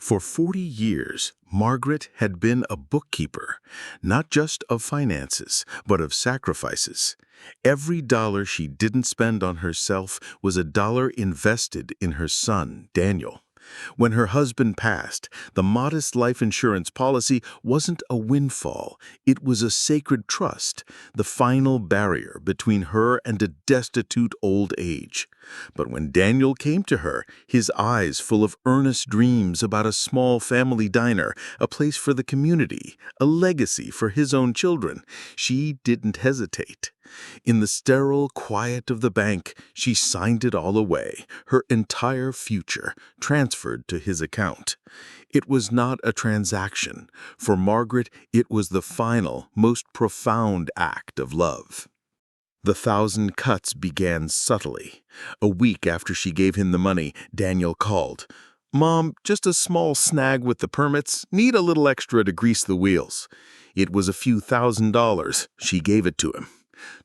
For 40 years, Margaret had been a bookkeeper, not just of finances, but of sacrifices. Every dollar she didn't spend on herself was a dollar invested in her son, Daniel. When her husband passed, the modest life insurance policy wasn't a windfall. It was a sacred trust, the final barrier between her and a destitute old age. But when Daniel came to her, his eyes full of earnest dreams about a small family diner, a place for the community, a legacy for his own children, she didn't hesitate. In the sterile quiet of the bank, she signed it all away, her entire future transferred to his account. It was not a transaction. For Margaret, it was the final, most profound act of love. The 1,000 cuts began subtly. A week after she gave him the money, Daniel called. "Mom, just a small snag with the permits. Need a little extra to grease the wheels." It was a few $1,000s. She gave it to him.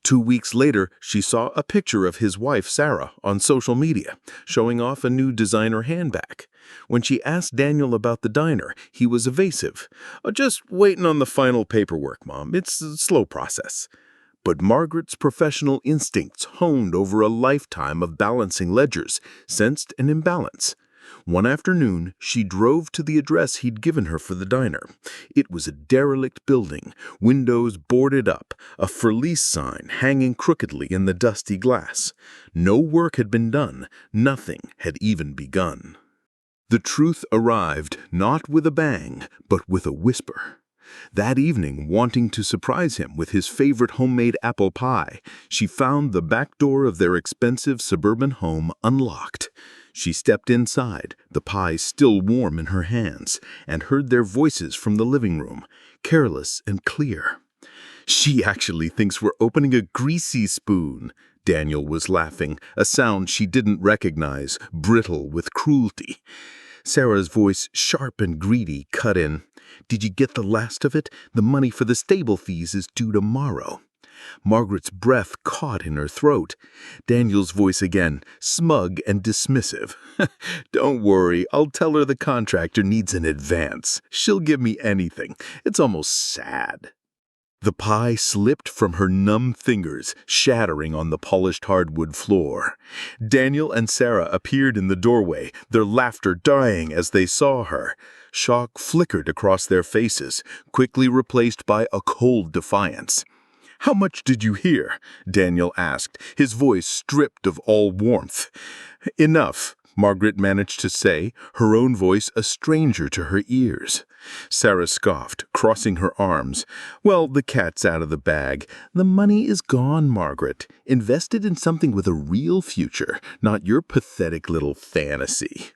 2 weeks later, she saw a picture of his wife, Sarah, on social media, showing off a new designer handbag. When she asked Daniel about the diner, he was evasive. "Just waiting on the final paperwork, Mom. It's a slow process." But Margaret's professional instincts, honed over a lifetime of balancing ledgers, sensed an imbalance. One afternoon, she drove to the address he'd given her for the diner. It was a derelict building, windows boarded up, a for lease sign hanging crookedly in the dusty glass. No work had been done, nothing had even begun. The truth arrived not with a bang, but with a whisper. That evening, wanting to surprise him with his favorite homemade apple pie, she found the back door of their expensive suburban home unlocked. She stepped inside, the pie still warm in her hands, and heard their voices from the living room, careless and clear. "She actually thinks we're opening a greasy spoon," Daniel was laughing, a sound she didn't recognize, brittle with cruelty. Sarah's voice, sharp and greedy, cut in. "Did you get the last of it? The money for the stable fees is due tomorrow." Margaret's breath caught in her throat. Daniel's voice again, smug and dismissive. "Don't worry, I'll tell her the contractor needs an advance. She'll give me anything. It's almost sad." The pie slipped from her numb fingers, shattering on the polished hardwood floor. Daniel and Sarah appeared in the doorway, their laughter dying as they saw her. Shock flickered across their faces, quickly replaced by a cold defiance. "How much did you hear?" Daniel asked, his voice stripped of all warmth. "Enough," Margaret managed to say, her own voice a stranger to her ears. Sarah scoffed, crossing her arms. "Well, the cat's out of the bag. The money is gone, Margaret. Invested in something with a real future, not your pathetic little fantasy."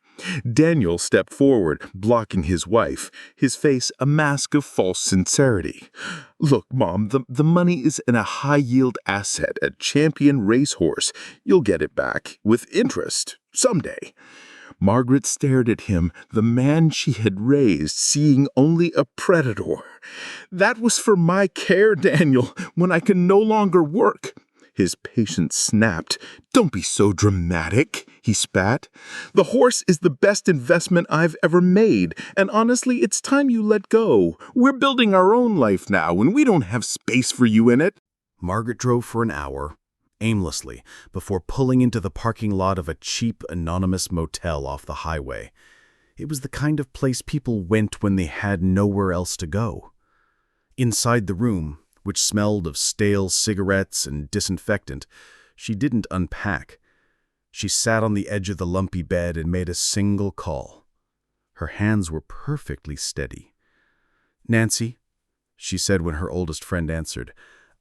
Daniel stepped forward, blocking his wife, his face a mask of false sincerity. "Look, Mom, the money is in a high-yield asset, a champion racehorse. You'll get it back, with interest, someday." Margaret stared at him, the man she had raised, seeing only a predator. "That was for my care, Daniel, when I can no longer work." His patience snapped. "Don't be so dramatic," he spat. "The horse is the best investment I've ever made, and honestly, it's time you let go. We're building our own life now, and we don't have space for you in it." Margaret drove for an hour, aimlessly, before pulling into the parking lot of a cheap, anonymous motel off the highway. It was the kind of place people went when they had nowhere else to go. Inside the room, which smelled of stale cigarettes and disinfectant, she didn't unpack. She sat on the edge of the lumpy bed and made a single call. Her hands were perfectly steady. "Nancy," she said when her oldest friend answered,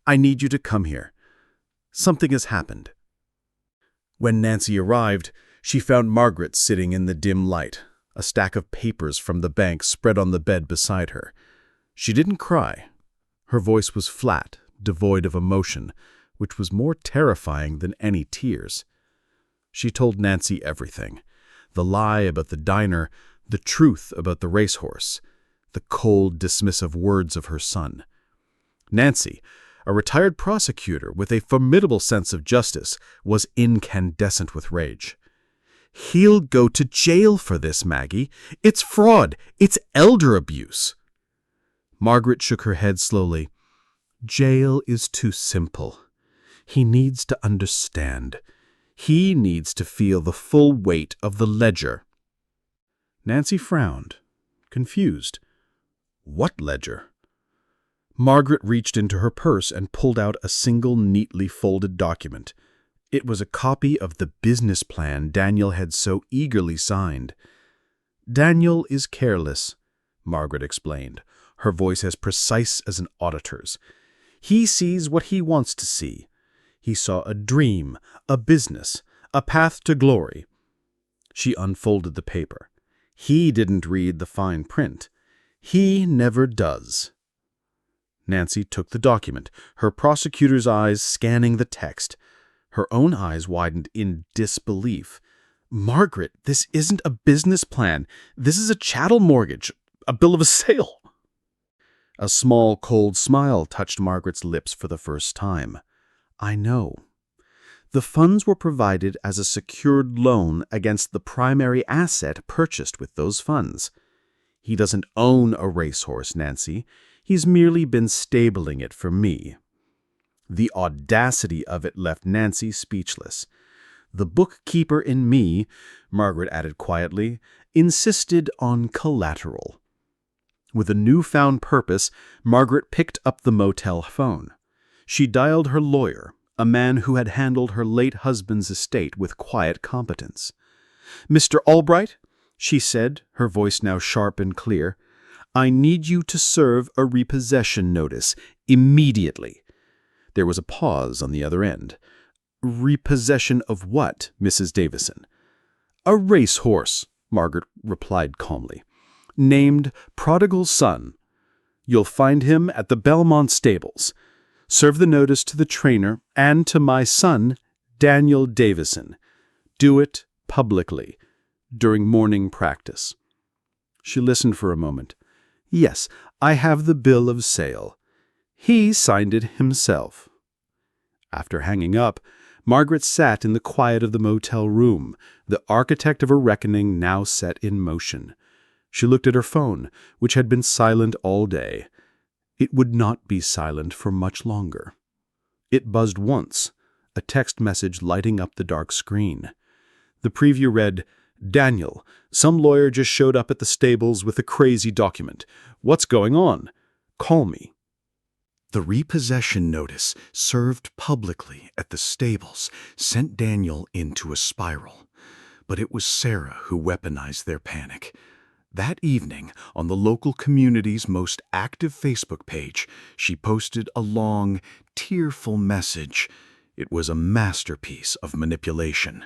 "I need you to come here. Something has happened." When Nancy arrived, she found Margaret sitting in the dim light, a stack of papers from the bank spread on the bed beside her. She didn't cry. Her voice was flat, devoid of emotion, which was more terrifying than any tears. She told Nancy everything. The lie about the diner, the truth about the racehorse, the cold, dismissive words of her son. Nancy, a retired prosecutor with a formidable sense of justice, was incandescent with rage. He'll go to jail for this, Maggie. It's fraud. It's elder abuse. Margaret shook her head slowly. Jail is too simple. He needs to understand. He needs to feel the full weight of the ledger. Nancy frowned, confused. What ledger? Margaret reached into her purse and pulled out a single neatly folded document. It was a copy of the business plan Daniel had so eagerly signed. Daniel is careless, Margaret explained, her voice as precise as an auditor's. He sees what he wants to see. He saw a dream, a business, a path to glory. She unfolded the paper. He didn't read the fine print. He never does. Nancy took the document, her prosecutor's eyes scanning the text. Her own eyes widened in disbelief. Margaret, this isn't a business plan. This is a chattel mortgage, a bill of sale. A small, cold smile touched Margaret's lips for the first time. I know. The funds were provided as a secured loan against the primary asset purchased with those funds. He doesn't own a racehorse, Nancy. He's merely been stabling it for me. The audacity of it left Nancy speechless. The bookkeeper in me, Margaret added quietly, insisted on collateral. With a newfound purpose, Margaret picked up the motel phone. She dialed her lawyer, a man who had handled her late husband's estate with quiet competence. Mr. Albright, she said, her voice now sharp and clear, I need you to serve a repossession notice immediately. There was a pause on the other end. Repossession of what, Mrs. Davison? A racehorse, Margaret replied calmly. Named Prodigal Son. You'll find him at the Belmont stables. Serve the notice to the trainer and to my son, Daniel Davison. Do it publicly, during morning practice. She listened for a moment. Yes, I have the bill of sale. He signed it himself. After hanging up, Margaret sat in the quiet of the motel room, the architect of her reckoning now set in motion. She looked at her phone, which had been silent all day. It would not be silent for much longer. It buzzed once, a text message lighting up the dark screen. The preview read, Daniel, some lawyer just showed up at the stables with a crazy document. What's going on? Call me. The repossession notice, served publicly at the stables, sent Daniel into a spiral. But it was Sarah who weaponized their panic. That evening, on the local community's most active Facebook page, she posted a long, tearful message. It was a masterpiece of manipulation.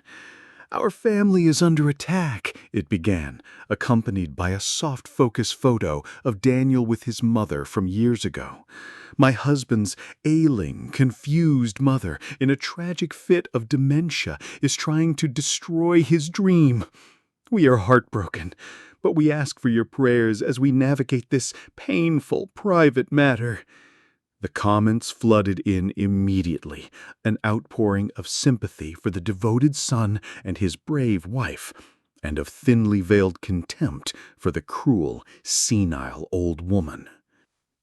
Our family is under attack, it began, accompanied by a soft focus photo of Daniel with his mother from years ago. My husband's ailing, confused mother, in a tragic fit of dementia, is trying to destroy his dream. We are heartbroken, but we ask for your prayers as we navigate this painful, private matter. The comments flooded in immediately, an outpouring of sympathy for the devoted son and his brave wife, and of thinly veiled contempt for the cruel, senile old woman.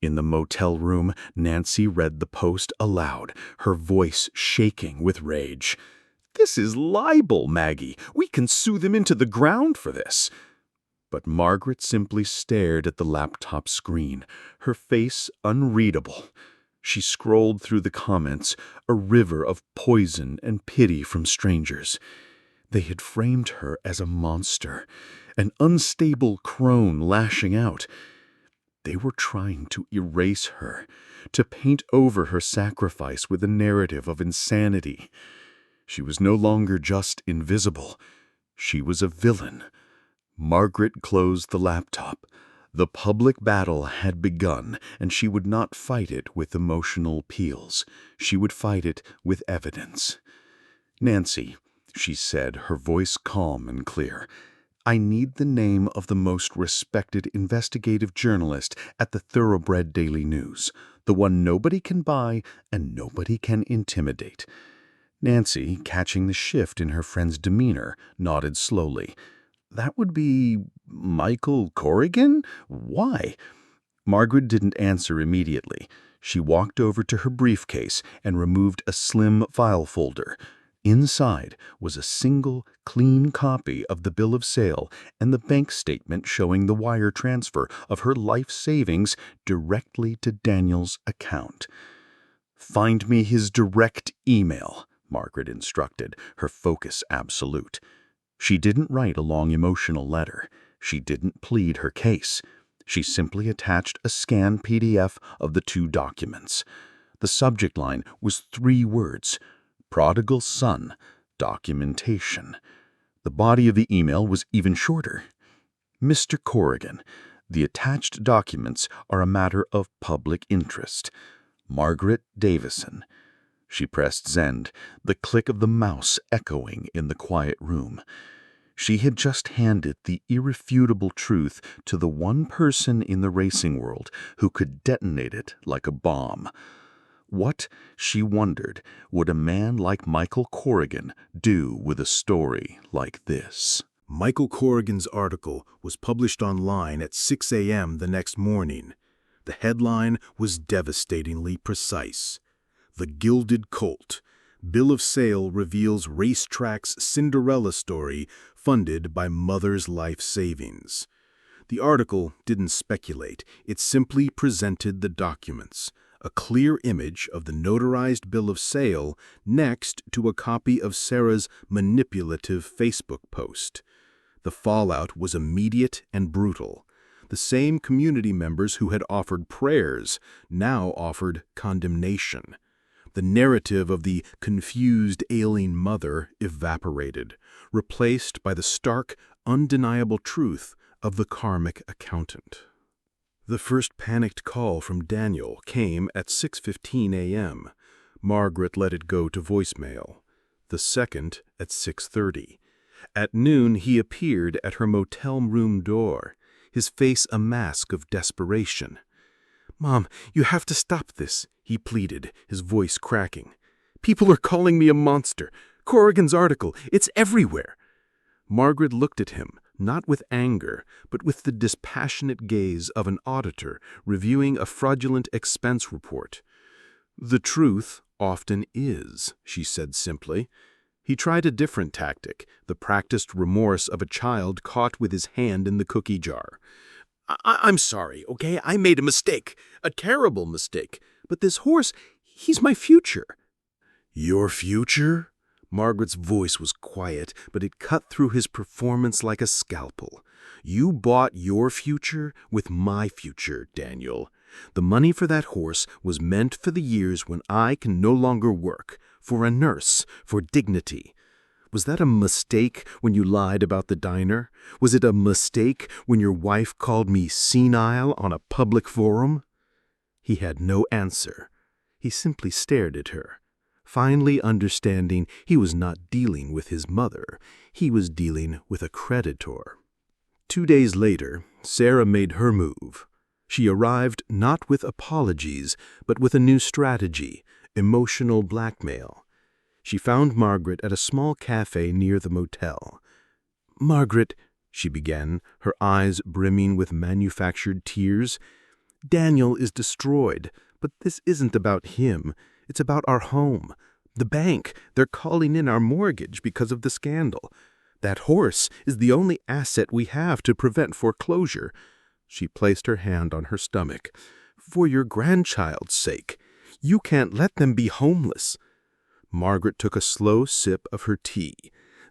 In the motel room, Nancy read the post aloud, her voice shaking with rage. This is libel, Maggie. We can sue them into the ground for this. But Margaret simply stared at the laptop screen, her face unreadable. She scrolled through the comments, a river of poison and pity from strangers. They had framed her as a monster, an unstable crone lashing out. They were trying to erase her, to paint over her sacrifice with a narrative of insanity. She was no longer just invisible. She was a villain. Margaret closed the laptop. The public battle had begun, and she would not fight it with emotional appeals. She would fight it with evidence. Nancy, she said, her voice calm and clear, I need the name of the most respected investigative journalist at the Thoroughbred Daily News, the one nobody can buy and nobody can intimidate. Nancy, catching the shift in her friend's demeanor, nodded slowly. That would be Michael Corrigan? Why? Margaret didn't answer immediately. She walked over to her briefcase and removed a slim file folder. Inside was a single, clean copy of the bill of sale and the bank statement showing the wire transfer of her life savings directly to Daniel's account. "Find me his direct email," Margaret instructed, her focus absolute. She didn't write a long emotional letter. She didn't plead her case. She simply attached a scanned PDF of the two documents. The subject line was 3 words: Prodigal Son, Documentation. The body of the email was even shorter. Mr. Corrigan, the attached documents are a matter of public interest. Margaret Davison. She pressed send, the click of the mouse echoing in the quiet room. She had just handed the irrefutable truth to the one person in the racing world who could detonate it like a bomb. What, she wondered, would a man like Michael Corrigan do with a story like this? Michael Corrigan's article was published online at 6 a.m. the next morning. The headline was devastatingly precise. "The Gilded Colt. Bill of Sale reveals racetrack's Cinderella story funded by mother's life savings." The article didn't speculate. It simply presented the documents. A clear image of the notarized bill of sale next to a copy of Sarah's manipulative Facebook post. The fallout was immediate and brutal. The same community members who had offered prayers now offered condemnation. The narrative of the confused, ailing mother evaporated, replaced by the stark, undeniable truth of the karmic accountant. The first panicked call from Daniel came at 6:15 a.m. Margaret let it go to voicemail. The second at 6:30. At noon he appeared at her motel room door, his face a mask of desperation. "Mom, you have to stop this," he pleaded, his voice cracking. "People are calling me a monster. Corrigan's article, it's everywhere." Margaret looked at him, not with anger, but with the dispassionate gaze of an auditor reviewing a fraudulent expense report. "The truth often is," she said simply. He tried a different tactic, the practiced remorse of a child caught with his hand in the cookie jar. I'm sorry, okay? I made a mistake, a terrible mistake. But this horse, he's my future." "Your future?" Margaret's voice was quiet, but it cut through his performance like a scalpel. "You bought your future with my future, Daniel. The money for that horse was meant for the years when I can no longer work, for a nurse, for dignity. Was that a mistake when you lied about the diner? Was it a mistake when your wife called me senile on a public forum?" He had no answer. He simply stared at her, finally understanding he was not dealing with his mother. He was dealing with a creditor. 2 days later, Sarah made her move. She arrived not with apologies, but with a new strategy: emotional blackmail. She found Margaret at a small cafe near the motel. "Margaret," she began, her eyes brimming with manufactured tears, "Daniel is destroyed, but this isn't about him. It's about our home. The bank, they're calling in our mortgage because of the scandal. That horse is the only asset we have to prevent foreclosure." She placed her hand on her stomach. "For your grandchild's sake. You can't let them be homeless." Margaret took a slow sip of her tea.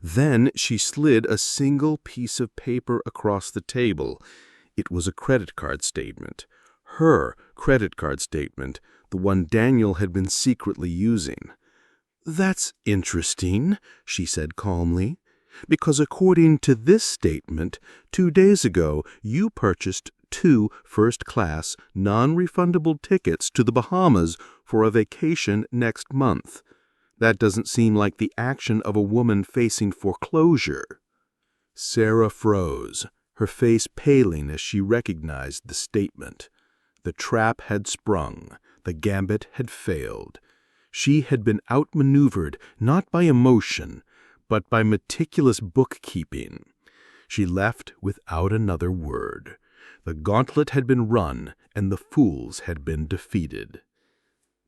Then she slid a single piece of paper across the table. It was a credit card statement. Her credit card statement, the one Daniel had been secretly using. "That's interesting," she said calmly, "because according to this statement, 2 days ago you purchased 2 first-class, non-refundable tickets to the Bahamas for a vacation next month. That doesn't seem like the action of a woman facing foreclosure." Sarah froze, her face paling as she recognized the statement. The trap had sprung. The gambit had failed. She had been outmaneuvered not by emotion, but by meticulous bookkeeping. She left without another word. The gauntlet had been run, and the fools had been defeated.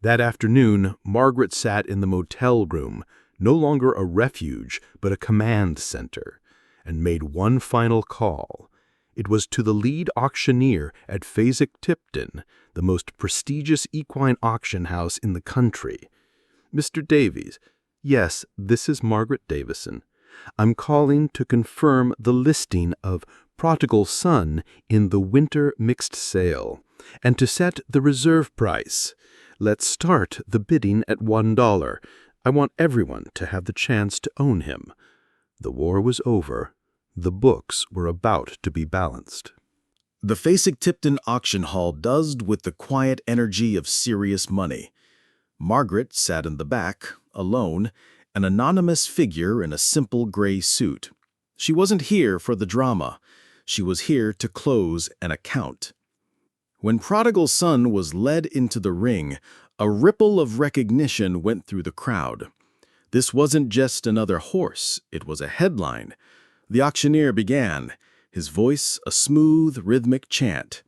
That afternoon, Margaret sat in the motel room, no longer a refuge, but a command center, and made one final call. It was to the lead auctioneer at Fasig-Tipton, the most prestigious equine auction house in the country. "Mr. Davies, yes, this is Margaret Davison. I'm calling to confirm the listing of Prodigal Son in the winter mixed sale, and to set the reserve price. Let's start the bidding at $1. I want everyone to have the chance to own him." The war was over. The books were about to be balanced. The Fasig-Tipton auction hall buzzed with the quiet energy of serious money. Margaret sat in the back, alone, an anonymous figure in a simple gray suit. She wasn't here for the drama. She was here to close an account. When Prodigal Son was led into the ring, a ripple of recognition went through the crowd. This wasn't just another horse, it was a headline. The auctioneer began, his voice a smooth, rhythmic chant.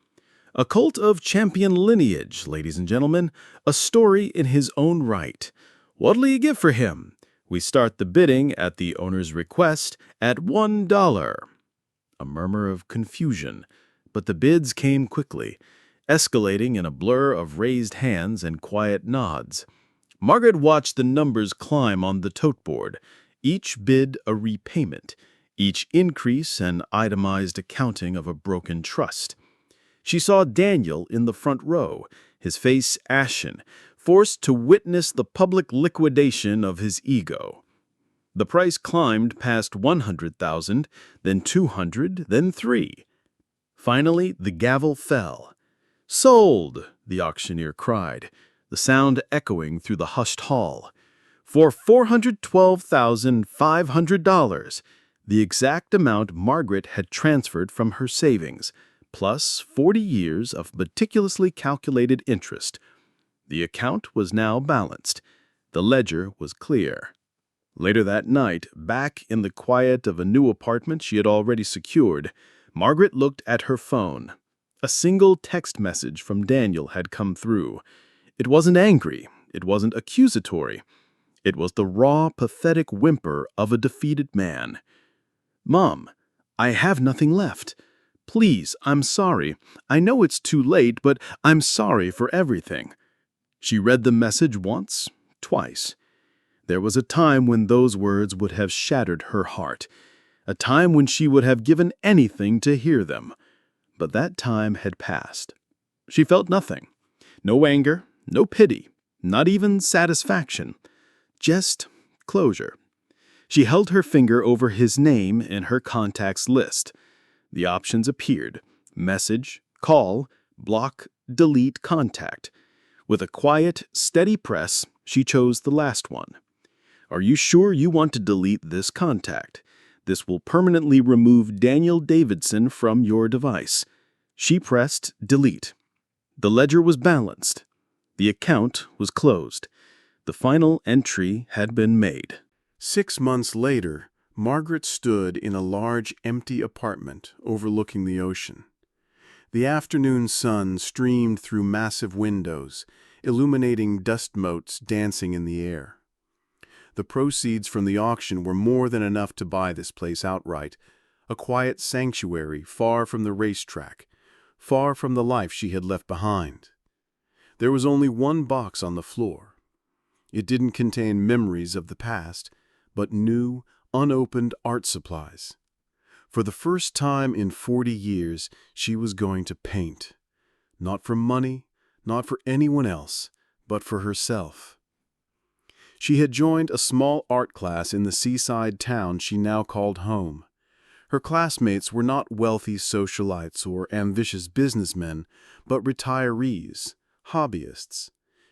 "A colt of champion lineage, ladies and gentlemen, a story in his own right. What'll you give for him? We start the bidding at the owner's request at $1. A murmur of confusion, but the bids came quickly, escalating in a blur of raised hands and quiet nods. Margaret watched the numbers climb on the tote board, each bid a repayment, each increase an itemized accounting of a broken trust. She saw Daniel in the front row, his face ashen, forced to witness the public liquidation of his ego. The price climbed past 100,000, then 200, then 3. Finally, the gavel fell. "Sold!" the auctioneer cried, the sound echoing through the hushed hall. "For $412,500, the exact amount Margaret had transferred from her savings, plus 40 years of meticulously calculated interest. The account was now balanced. The ledger was clear." Later that night, back in the quiet of a new apartment she had already secured, Margaret looked at her phone. A single text message from Daniel had come through. It wasn't angry. It wasn't accusatory. It was the raw, pathetic whimper of a defeated man. "Mom, I have nothing left. Please, I'm sorry. I know it's too late, but I'm sorry for everything." She read the message once, twice. There was a time when those words would have shattered her heart, a time when she would have given anything to hear them. But that time had passed. She felt nothing. No anger, no pity, not even satisfaction. Just closure. She held her finger over his name in her contacts list. The options appeared: message, call, block, delete, contact. With a quiet, steady press, she chose the last one. "Are you sure you want to delete this contact? This will permanently remove Daniel Davidson from your device." She pressed delete. The ledger was balanced. The account was closed. The final entry had been made. 6 months later, Margaret stood in a large, empty apartment overlooking the ocean. The afternoon sun streamed through massive windows, illuminating dust motes dancing in the air. The proceeds from the auction were more than enough to buy this place outright, a quiet sanctuary far from the racetrack, far from the life she had left behind. There was only one box on the floor. It didn't contain memories of the past, but new, unopened art supplies. For the first time in 40 years, she was going to paint. Not for money, not for anyone else, but for herself. She had joined a small art class in the seaside town she now called home. Her classmates were not wealthy socialites or ambitious businessmen, but retirees, hobbyists,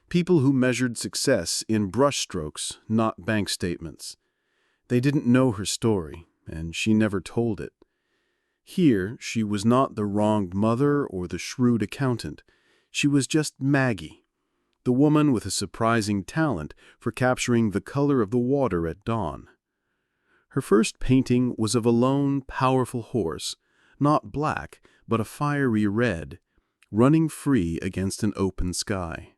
people who measured success in brushstrokes, not bank statements. They didn't know her story, and she never told it. Here, she was not the wronged mother or the shrewd accountant. She was just Maggie, the woman with a surprising talent for capturing the color of the water at dawn. Her first painting was of a lone, powerful horse, not black, but a fiery red, running free against an open sky.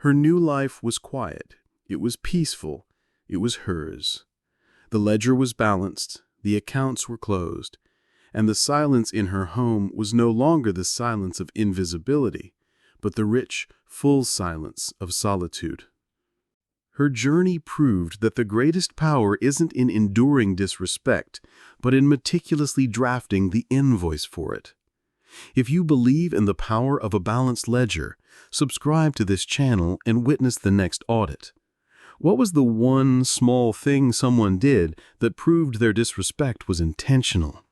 Her new life was quiet, it was peaceful, it was hers. The ledger was balanced, the accounts were closed, and the silence in her home was no longer the silence of invisibility, but the rich, full silence of solitude. Her journey proved that the greatest power isn't in enduring disrespect, but in meticulously drafting the invoice for it. If you believe in the power of a balanced ledger, subscribe to this channel and witness the next audit. What was the one small thing someone did that proved their disrespect was intentional?